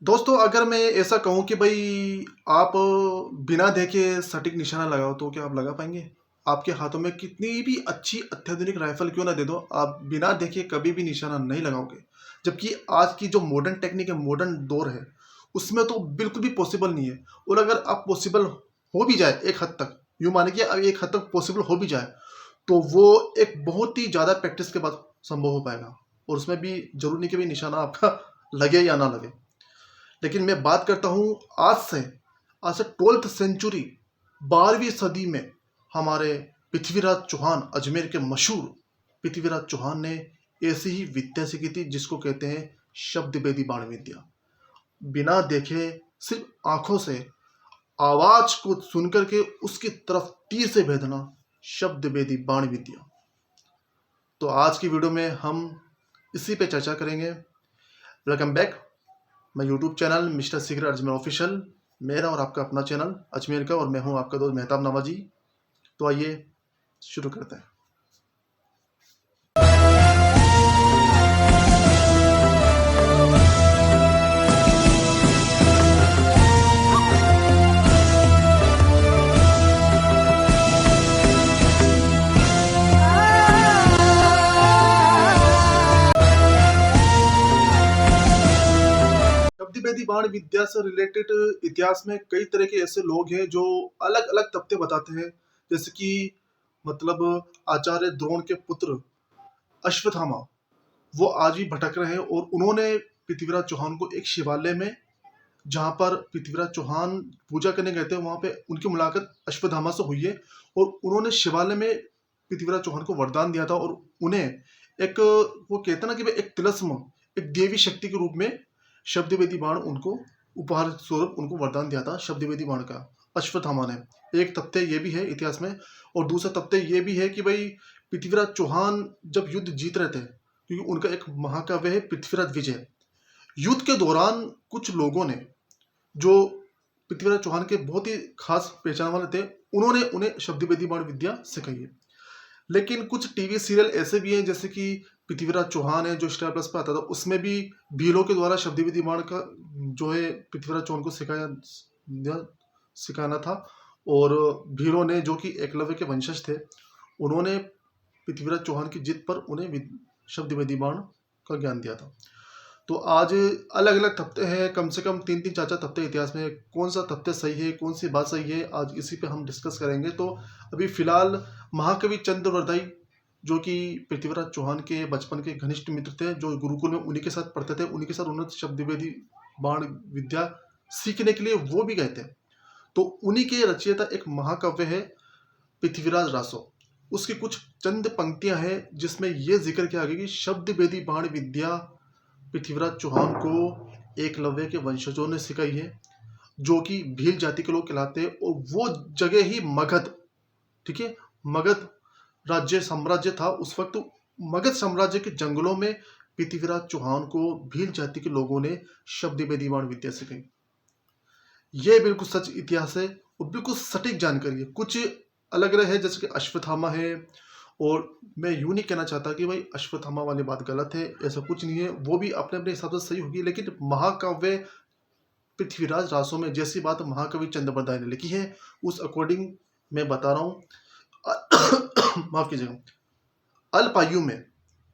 दोस्तों, अगर मैं ऐसा कहूँ कि भाई आप बिना देखे सटीक निशाना लगाओ, तो क्या आप लगा पाएँगे? आपके हाथों में कितनी भी अच्छी अत्याधुनिक राइफ़ल क्यों ना दे दो, आप बिना देखे कभी भी निशाना नहीं लगाओगे। जबकि आज की जो मॉडर्न टेक्निक है, मॉडर्न दौर है, उसमें तो बिल्कुल भी पॉसिबल नहीं है। और अगर आप पॉसिबल हो भी जाए एक हद तक, यूँ मानिए कि एक हद तक पॉसिबल हो भी जाए, तो वो एक बहुत ही ज़्यादा प्रैक्टिस के बाद संभव हो पाएगा। और उसमें भी ज़रूरी नहीं कि भई निशाना आपका लगे या ना लगे। लेकिन मैं बात करता हूँ आज से 12th सेंचुरी 12वीं सदी में हमारे पृथ्वीराज चौहान, अजमेर के मशहूर पृथ्वीराज चौहान ने ऐसी ही विद्या सीखी थी जिसको कहते हैं शब्द वेदी बाण विद्या। बिना देखे सिर्फ आंखों से आवाज को सुनकर के उसकी तरफ तीर से भेजना, शब्द वेदी बाण विद्या। तो आज की वीडियो में हम इसी पे चर्चा करेंगे। Welcome back. मैं YouTube channel mister secret Ajmer official, मेरा और आपका अपना चैनल अजमेर का, और मैं हूं आपका दोस्त मेहताब नवाजी। तो आइए शुरू करते हैं। शब्द वेदी बाण विद्या से रिलेटेड इतिहास में कई तरह के ऐसे लोग हैं जो अलग अलग तथ्य बताते हैं। जैसे कि मतलब आचार्य द्रोण के पुत्र अश्वत्थामा, वो आज भी भटक रहे हैं। और उन्होंने पृथ्वीराज चौहान को एक शिवालय में, जहाँ पर पृथ्वीराज चौहान पूजा करने गए थे, वहाँ पे उनकी मुलाकात अश्वत्थामा से हुई है। और उन्होंने शिवालय में पृथ्वीराज चौहान को वरदान दिया था, और उन्हें एक, वो कहते हैं ना कि भाई एक तिलस्म, एक देवी शक्ति के रूप में शब्द वेदी बाण उनको उपहार स्वरूप उनको वरदान दिया था, शब्द वेदी बाण का, अश्वत्थामा ने। एक तथ्य ये भी है इतिहास में। और दूसरा तथ्य ये भी है कि भाई पृथ्वीराज चौहान जब युद्ध जीत रहे थे, क्योंकि उनका एक महाकाव्य है पृथ्वीराज विजय, युद्ध के दौरान कुछ लोगों ने, जो पृथ्वीराज चौहान के बहुत ही खास पहचान वाले थे, उन्होंने उन्हें शब्द वेदी बाण विद्या सिखाई है। लेकिन कुछ टीवी सीरियल ऐसे भी हैं, जैसे कि पृथ्वीराज चौहान है जो स्टार प्लस पे आता था, उसमें भी भीलों के द्वारा शब्द वेदी बाण का जो है पृथ्वीराज चौहान को सिखाना था। और भीलों ने, जो कि एकलव्य के वंशज थे, उन्होंने पृथ्वीराज चौहान की जिद पर उन्हें शब्द वेदी बाण का ज्ञान दिया था। तो आज अलग अलग तथ्य हैं, कम से कम तीन तीन चार चार तथ्य इतिहास में। कौन सा तथ्य सही है, कौन सी बात सही है, आज इसी पे हम डिस्कस करेंगे। तो अभी फिलहाल महाकवि चंद्रवरदाई, जो कि पृथ्वीराज चौहान के बचपन के घनिष्ठ मित्र थे, जो गुरुकुल में उन्हीं के साथ पढ़ते थे, उन्हीं के साथ उन्होंने शब्द वेदी बाण विद्या सीखने के लिए वो भी गए थे। तो उन्हीं के रचयिता एक महाकाव्य है पृथ्वीराज रासो। उसकी कुछ चंद पंक्तियां हैं जिसमें यह जिक्र किया गया कि शब्द वेदी बाण विद्या पृथ्वीराज चौहान को एकलव्य के वंशजों ने सिखाई है, जो कि भील जाति के लोग कहलाते हैं। और वो जगह ही मगध, ठीक है, मगध राज्य साम्राज्य था उस वक्त। मगध साम्राज्य के जंगलों में पृथ्वीराज चौहान को भील जाति के लोगों ने शब्द वेदी बाण विद्या सिखाई। ये बिल्कुल सच इतिहास है और बिल्कुल सटीक जानकारी है। कुछ अलग अलग है, जैसे कि अश्वत्थामा है। और मैं यूं नहीं कहना चाहता कि भाई अश्वत्थामा वाली बात गलत है, ऐसा कुछ नहीं है, वो भी अपने अपने हिसाब से सही होगी। लेकिन महाकाव्य पृथ्वीराज रासो में जैसी बात महाकवि चंद्रवरदाय ने लिखी है, उस अकॉर्डिंग मैं बता रहा हूँ। माफ कीजिएगा। अल्प आयु में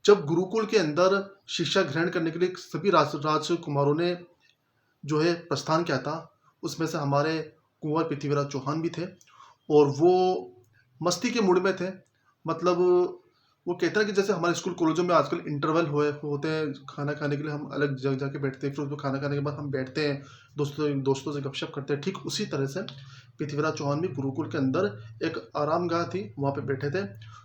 जब गुरुकुल के अंदर शिक्षा ग्रहण करने के लिए सभी राजकुमारों ने जो है प्रस्थान किया था, उसमें से हमारे कुंवर पृथ्वीराज चौहान भी थे। और वो मस्ती के मूड में थे। मतलब वो कहते हैं कि जैसे हमारे स्कूल कॉलेजों में आजकल इंटरवल होते हैं, खाना खाने के लिए हम अलग जगह जाके बैठते हैं, फिर उसको खाना खाने के बाद हम बैठते हैं, दोस्तों से गपशप करते हैं। ठीक उसी तरह से पृथ्वीराज चौहान भी गुरुकुल के अंदर एक आरामगाह थी, वहाँ पे बैठे थे।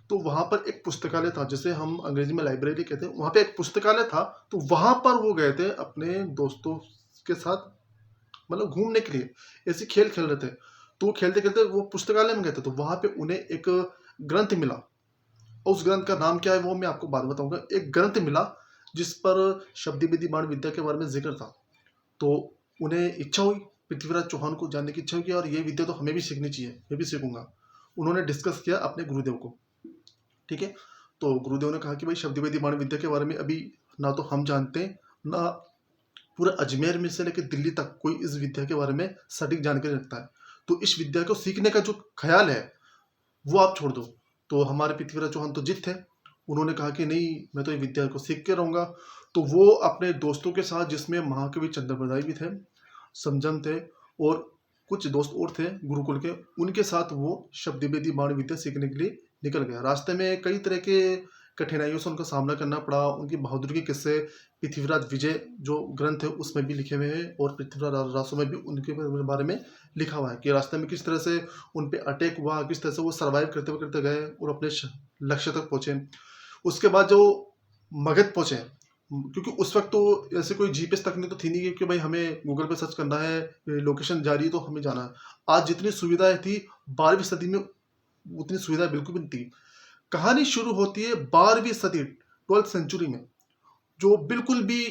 तो वहाँ पर एक पुस्तकालय था, जिसे हम अंग्रेजी में लाइब्रेरी कहते हैं। वहाँ पे एक पुस्तकालय था, तो वहाँ पर वो गए थे अपने दोस्तों के साथ, मतलब घूमने के लिए, ऐसे खेल खेल रहे थे। तो खेलते खेलते वो पुस्तकालय में गए थे, तो वहाँ पे उन्हें एक ग्रंथ मिला। और उस ग्रंथ का नाम क्या है वो मैं आपको बाद में बताऊंगा। एक ग्रंथ मिला जिस पर शब्द वेदी बाण विद्या के बारे में जिक्र था। तो उन्हें इच्छा हुई, पृथ्वीराज चौहान को जानने की इच्छा हुई कि और ये विद्या तो हमें भी सीखनी चाहिए, मैं भी सीखूंगा। उन्होंने डिस्कस किया अपने गुरुदेव को, ठीक है। तो गुरुदेव ने कहा कि भाई शब्द वेदी बाण विद्या के बारे में अभी ना तो हम जानते हैं, ना पूरा अजमेर में से लेकर दिल्ली तक कोई इस विद्या के बारे में सटीक जानकारी रखता है, तो इस विद्या को सीखने का जो ख्याल है वो आप छोड़ दो। तो हमारे पृथ्वीराज चौहान तो जिद थे, उन्होंने कहा कि नहीं, मैं तो ये विद्या को सीख के रहूँगा। तो वो अपने दोस्तों के साथ, जिसमें महाकवि चंद्रबरदाई भी थे, संजम थे, और कुछ दोस्त और थे गुरुकुल के, उनके साथ वो शब्दवेदी बाण विद्या सीखने के लिए निकल गया। रास्ते में कई तरह के कठिनाइयों से उनका सामना करना पड़ा। उनकी बहादुरी के किस्से पृथ्वीराज विजय जो ग्रंथ है उसमें भी लिखे हुए हैं, और पृथ्वीराज रासों में भी उनके बारे में लिखा हुआ है कि रास्ते में किस तरह से उन पे अटैक हुआ, किस तरह से वो सर्वाइव करते गए और अपने लक्ष्य तक पहुंचे। उसके बाद जो मगध पहुंचे, क्योंकि उस वक्त तो ऐसे कोई जीपीएस तकनीक तो थी नहीं कि भाई हमें गूगल पे सर्च करना है, लोकेशन जारी है तो हमें जाना है। आज जितनी सुविधाएं थी 12वीं सदी में उतनी सुविधाएं बिल्कुल भी नहीं थी। कहानी शुरू होती है 12वीं सदी 12th सेंचुरी में, जो बिल्कुल भी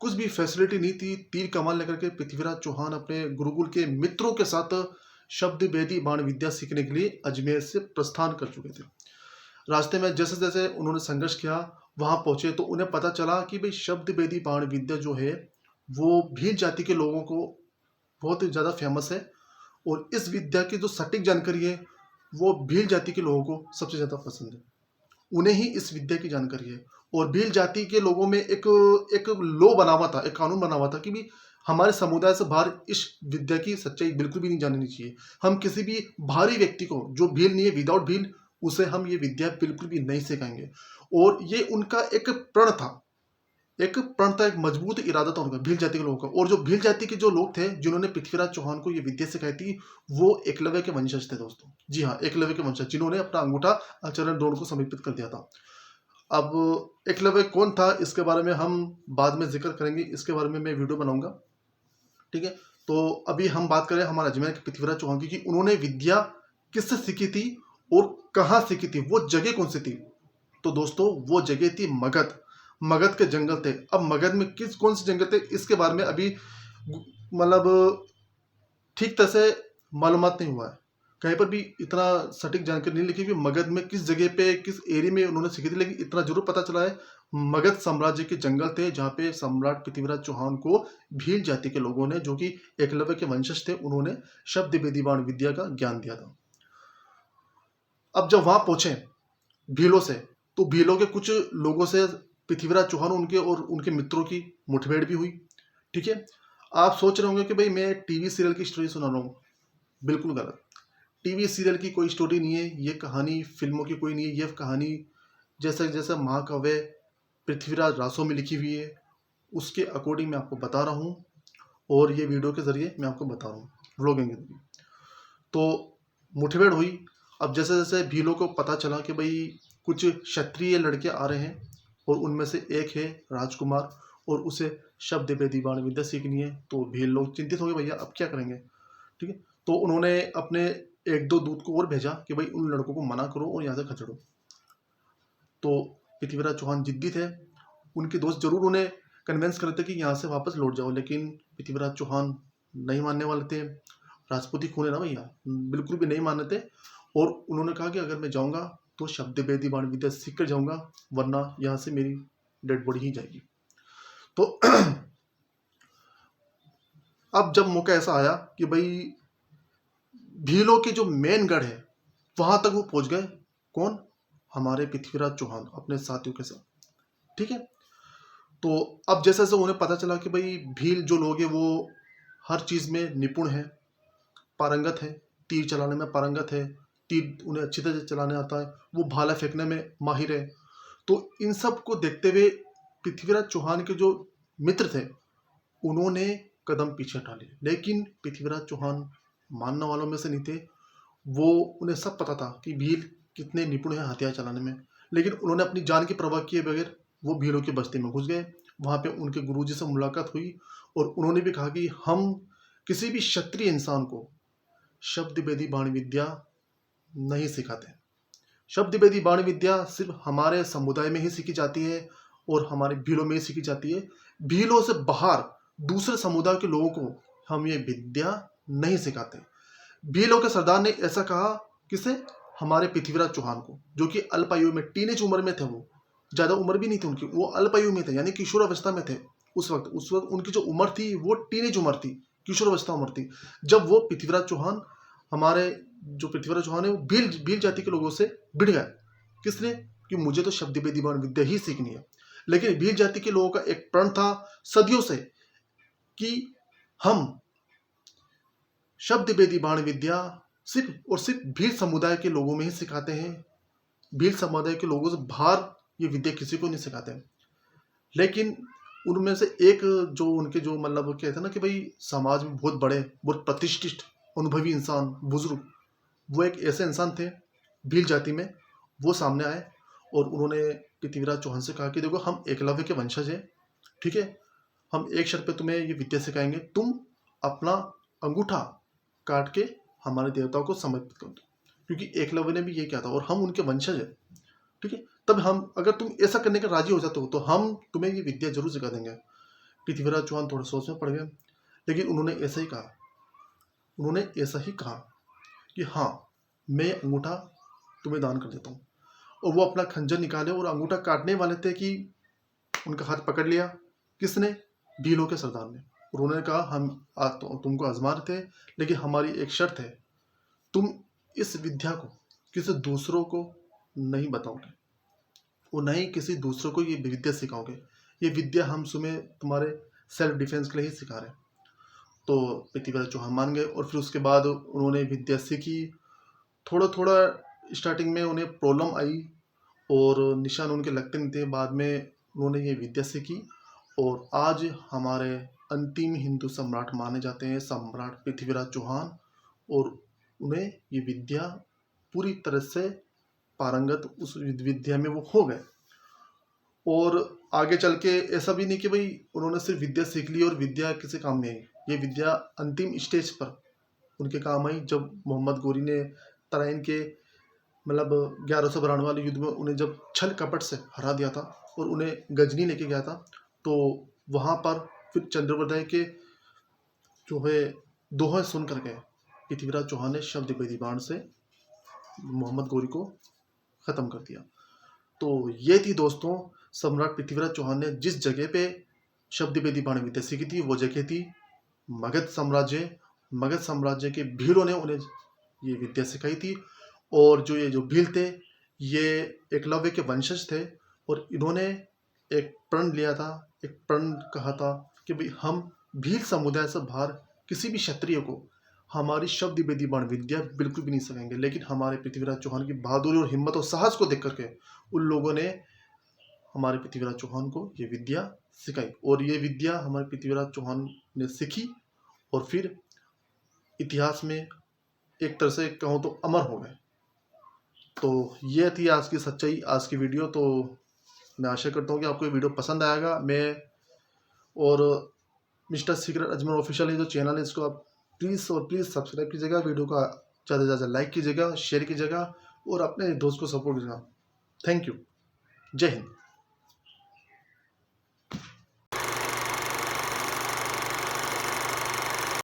कुछ भी फैसिलिटी नहीं थी। तीर कमान लेकर के पृथ्वीराज चौहान अपने गुरुकुल के मित्रों के साथ शब्द वेदी बाण विद्या सीखने के लिए अजमेर से प्रस्थान कर चुके थे। रास्ते में जैसे जैसे उन्होंने संघर्ष किया, वहां पहुंचे तो उन्हें पता चला कि भाई शब्द वेदी बाण विद्या जो है वो भील जाति के लोगों को बहुत ज़्यादा फेमस है, और इस विद्या की जो सटीक जानकारी है वो भील जाति के लोगों को सबसे ज़्यादा पसंद है। उन्हें ही इस विद्या की जानकारी है। और भील जाति के लोगों में एक लॉ बना हुआ था, एक कानून बना हुआ था कि भी हमारे समुदाय से बाहर इस विद्या की सच्चाई बिल्कुल भी नहीं जाननी चाहिए। हम किसी भी बाहरी व्यक्ति को जो भील नहीं है, विदाउट भील, उसे हम ये विद्या बिल्कुल भी नहीं सिखाएंगे। और ये उनका एक प्रण था, एक मजबूत इरादा था उनका, भील जाति के लोगों का। और जो भील जाति के जो लोग थे जिन्होंने पृथ्वीराज चौहान को ये विद्या सिखाई थी, वो एकलव्य के वंशज थे दोस्तों। जी हाँ, एकलव्य के वंशज, जिन्होंने अपना अंगूठा आचार्य द्रोण को समर्पित कर दिया था। अब एकलव्य कौन था इसके बारे में हम बाद में जिक्र करेंगे, इसके बारे में मैं वीडियो बनाऊंगा, ठीक है। तो अभी हम बात करें हमारे अजमेर के पृथ्वीराज चौहान की, कि उन्होंने विद्या किससे सीखी थी और कहाँ सीखी थी, वो जगह कौन सी थी। तो दोस्तों वो जगह थी मगध। मगध के जंगल थे। अब मगध में कौन से जंगल थे इसके बारे में अभी मतलब ठीक तरह से मालूमात नहीं हुआ है, कहीं पर भी इतना सटीक जानकारी नहीं लिखी कि मगध में किस जगह पे किस एरिया में उन्होंने सीखी थी। लेकिन इतना जरूर पता चला है मगध साम्राज्य के जंगल थे, जहाँ पे सम्राट पृथ्वीराज चौहान को भील जाति के लोगों ने, जो कि एकलव्य के वंशज थे, उन्होंने शब्द वेदी बाण विद्या का ज्ञान दिया था। अब जब वहां पहुंचे भीलों से, तो भीलों के कुछ लोगों से पृथ्वीराज चौहान उनके और उनके मित्रों की मुठभेड़ भी हुई, ठीक है। आप सोच रहे होंगे कि भाई मैं टीवी सीरियल की स्टोरी सुना रहा हूँ, बिल्कुल गलत। टीवी सीरियल की कोई स्टोरी नहीं है ये, कहानी फिल्मों की कोई नहीं है ये कहानी। जैसे जैसे महाकाव्य पृथ्वीराज रासों में लिखी हुई है उसके अकॉर्डिंग मैं आपको बता रहा हूँ, और ये वीडियो के जरिए मैं आपको बता रहा हूँ, व्लॉगिंग के जरिए। तो मुठभेड़ हुई। अब जैसे जैसे भीलों को पता चला कि भाई कुछ क्षत्रिय लड़के आ रहे हैं, और उनमें से एक है राजकुमार, और उसे शब्द वेदी बाण विद्या सीखनी है, तो भील लोग चिंतित हो गए, भैया अब क्या करेंगे, ठीक है। तो उन्होंने अपने एक दो दूत को और भेजा कि भाई उन लड़कों को मना करो और यहाँ से खदेड़ो। तो पृथ्वीराज चौहान जिद्दी थे, उनके दोस्त जरूर उन्हें कन्विंस कर रहे थे कि यहाँ से वापस लौट जाओ, लेकिन पृथ्वीराज चौहान नहीं मानने वाले थे। राजपूती खून है ना भैया, बिल्कुल भी नहीं मानने थे। और उन्होंने कहा कि अगर मैं जाऊँगा तो शब्द वेदी बाण विद्या सीख कर जाऊँगा, वरना यहाँ से मेरी डेड बॉडी ही जाएगी। तो अब जब मौका ऐसा आया कि भाई भीलों के जो मेन गढ़ है वहां तक वो पहुंच गए, कौन, हमारे पृथ्वीराज चौहान अपने साथियों के साथ, ठीक है। तो अब जैसे जैसे उन्हें पता चला कि भाई भील जो लोग हैं वो हर चीज में निपुण है, पारंगत है, तीर चलाने में पारंगत है, तीर उन्हें अच्छी तरह से चलाने आता है, वो भाला फेंकने में माहिर है। तो इन सब को देखते हुए पृथ्वीराज चौहान के जो मित्र थे उन्होंने कदम पीछे हटा लिए, लेकिन पृथ्वीराज चौहान मानने वालों में से नहीं थे। वो उन्हें सब पता था कि भील कितने निपुण है हथियार चलाने में, लेकिन उन्होंने अपनी जान की परवाह किए बगैर वो भीलों की बस्ती में घुस गए। वहाँ पे उनके गुरुजी से मुलाकात हुई, और उन्होंने भी कहा कि हम किसी भी क्षत्रिय इंसान को शब्द वेदी बाण विद्या नहीं सिखाते। शब्द वेदी बाण विद्या सिर्फ हमारे समुदाय में ही सीखी जाती है, और हमारे भीलों में ही सीखी जाती है। भीलों से बाहर दूसरे समुदाय के लोगों को हम ये विद्या नहीं सिखाते। भीलों के सरदार ने ऐसा कहा, किसे, हमारे पृथ्वीराज चौहान को, जो कि अल्पायु में टीनेज उम्र में थे, वो ज्यादा उम्र भी नहीं थी उनकी, वो अल्पायु में थे यानी किशोर अवस्था में थे। उस वक्त उनकी जो उम्र थी वो टीनेज उम्र थी, किशोरावस्था उम्र थी, जब वो पृथ्वीराज चौहान, हमारे जो पृथ्वीराज चौहान है, वो भील जाति के लोगों से भिड़ गए। किसने? कि मुझे तो शब्द वेदी बाण विद्या ही सीखनी है। लेकिन भील जाति के लोगों का एक प्रण था सदियों से कि हम शब्द वेदी बाण विद्या सिर्फ और सिर्फ भील समुदाय के लोगों में ही सिखाते हैं, भील समुदाय के लोगों से बाहर ये विद्या किसी को नहीं सिखाते। लेकिन उनमें से एक जो उनके जो मतलब कहते हैं ना कि भाई समाज में बहुत बड़े, बहुत प्रतिष्ठित, अनुभवी इंसान, बुजुर्ग, वो एक ऐसे इंसान थे भील जाति में, वो सामने आए और उन्होंने पृथ्वीराज चौहान से कहा कि देखो हम एकलव्य के वंशज हैं, ठीक है, हम एक शर्त पे तुम्हें ये विद्या सिखाएंगे, तुम अपना अंगूठा काट के हमारे देवताओं को समर्पित कर दो, क्योंकि एकलव्य ने भी ये किया था और हम उनके वंशज हैं, ठीक है, तब हम, अगर तुम ऐसा करने का राजी हो जाते हो तो हम तुम्हें ये विद्या जरूर सिखा देंगे। पृथ्वीराज चौहान थोड़ा सोच में पड़ गए, लेकिन उन्होंने ऐसा ही कहा कि हाँ, मैं अंगूठा तुम्हें दान कर देता हूँ। और वो अपना खंजर निकाले और अंगूठा काटने वाले थे कि उनका हाथ पकड़ लिया। किसने? भीलों के सरदार ने। और उन्होंने कहा हम तुमको आजमा रहे थे, लेकिन हमारी एक शर्त है, तुम इस विद्या को किसी दूसरों को नहीं बताओगे और नहीं किसी दूसरों को ये विद्या सिखाओगे। ये विद्या हम तुम्हारे सेल्फ डिफेंस के लिए ही सिखा रहे हैं। तो पृथ्वीराज चौहान मान गए और फिर उसके बाद उन्होंने विद्या सीखी। थोड़ा थोड़ा स्टार्टिंग में उन्हें प्रॉब्लम आई और निशान उनके लगते नहीं थे। बाद में उन्होंने ये विद्या सीखी और आज हमारे अंतिम हिंदू सम्राट माने जाते हैं सम्राट पृथ्वीराज चौहान। और उन्हें ये विद्या पूरी तरह से पारंगत उस विद्या में वो हो गए। और आगे चल के ऐसा भी नहीं कि भाई उन्होंने सिर्फ विद्या सीख ली और विद्या किसी काम नहीं आई। ये विद्या अंतिम स्टेज पर उनके काम आई, जब मोहम्मद गोरी ने तराइन के मतलब 1192 वाले युद्ध में उन्हें जब छल कपट से हरा दिया था और उन्हें गजनी लेके गया था, तो वहाँ पर फिर चंद्रवरदाय के जो है दोहे सुन कर गए पृथ्वीराज चौहान ने शब्द वेदी बाण से मोहम्मद गोरी को ख़त्म कर दिया। तो ये थी दोस्तों सम्राट पृथ्वीराज चौहान ने जिस जगह पे शब्द वेदी बाण विद्या सीखी थी, वो जगह थी मगध साम्राज्य। मगध साम्राज्य के भीलों ने उन्हें ये विद्या सिखाई थी। और ये जो भील थे ये एकलव्य के वंशज थे और इन्होंने एक प्रण लिया था, एक प्रण कहा था कि भाई हम भील समुदाय से बाहर किसी भी क्षत्रिय को हमारी शब्द वेदी बाण विद्या बिल्कुल भी नहीं सिखाएंगे। लेकिन हमारे पृथ्वीराज चौहान की बहादुरी और हिम्मत और साहस को देख करके उन लोगों ने हमारे पृथ्वीराज चौहान को ये विद्या सिखाई और ये विद्या हमारे पृथ्वीराज चौहान ने सीखी और फिर इतिहास में एक तरह से कहूँ तो अमर हो गए। तो ये थी आज की सच्चाई, आज की वीडियो। तो मैं आशा करता हूँ कि आपको ये वीडियो पसंद आएगा। मैं और मिस्टर सीक्रेट अजमेर ऑफिशियल ये जो चैनल है इसको आप प्लीज़ सब्सक्राइब कीजिएगा, वीडियो का ज़्यादा से ज़्यादा लाइक कीजिएगा, शेयर कीजिएगा और अपने दोस्त को सपोर्ट कीजिएगा। Thank you. जय हिंद।